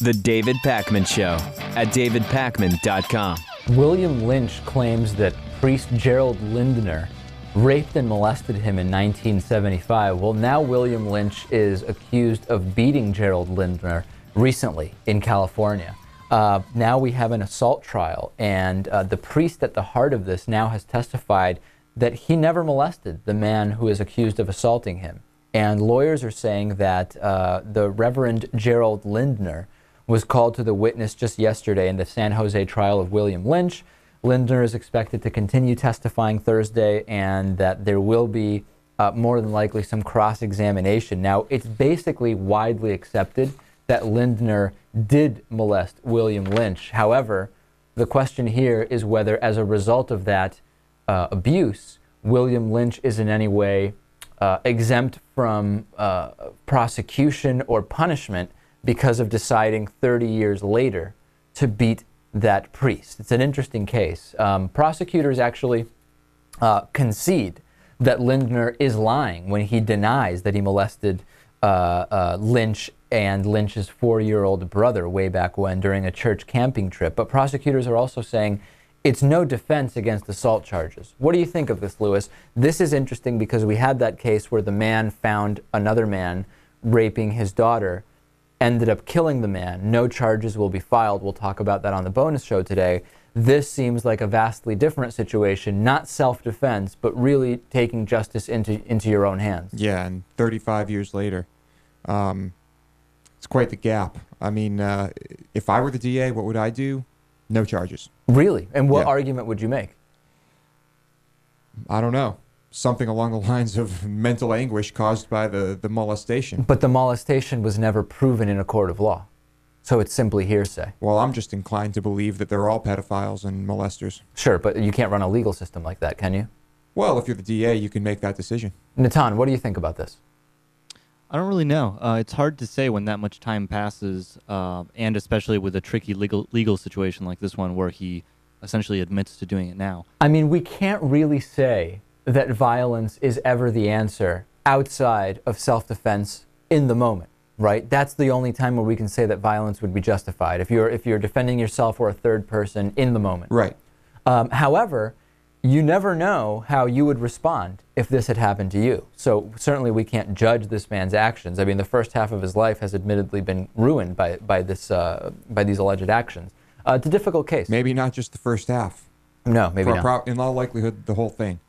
The David Pakman Show at davidpakman.com. William Lynch claims that priest Jerold Lindner raped and molested him in 1975. Well, now William Lynch is accused of beating Jerold Lindner recently in California. Now we have an assault trial, and the priest at the heart of this now has testified that he never molested the man who is accused of assaulting him. And lawyers are saying that the Reverend Jerold Lindner was called to the witness just yesterday in the San Jose trial of William Lynch. Lindner is expected to continue testifying Thursday, and that there will be more than likely some cross-examination. Now, it's basically widely accepted that Lindner did molest William Lynch. However, the question here is whether, as a result of that abuse, William Lynch is in any way exempt from prosecution or punishment because of deciding 30 years later to beat that priest. It's an interesting case. Prosecutors actually concede that Lindner is lying when he denies that he molested Lynch and Lynch's 4-year-old brother way back when during a church camping trip. But prosecutors are also saying it's no defense against assault charges. What do you think of this, Lewis? This is interesting because we had that case where the man found another man raping his daughter, ended up killing the man. No charges will be filed. We'll talk about that on the bonus show today. This seems like a vastly different situation, not self-defense, but really taking justice into your own hands. Yeah, and 35 years later, it's quite the gap. I mean, if I were the DA, what would I do? No charges. Really? And what argument would you make? I don't know. Something along the lines of mental anguish caused by the molestation. But the molestation was never proven in a court of law. So it's simply hearsay. Well, I'm just inclined to believe that they're all pedophiles and molesters. Sure, but you can't run a legal system like that, can you? Well, if you're the DA, you can make that decision. Natan, what do you think about this? I don't really know. It's hard to say when that much time passes, and especially with a tricky legal situation like this one where he essentially admits to doing it now. I mean, we can't really say that violence is ever the answer outside of self-defense in the moment, right? That's the only time where we can say that violence would be justified, if you're defending yourself or a third person in the moment. Right. However, you never know how you would respond if this had happened to you. So certainly we can't judge this man's actions. I mean, the first half of his life has admittedly been ruined by these alleged actions. It's a difficult case. Maybe not just the first half. No, maybe not. In all likelihood, the whole thing.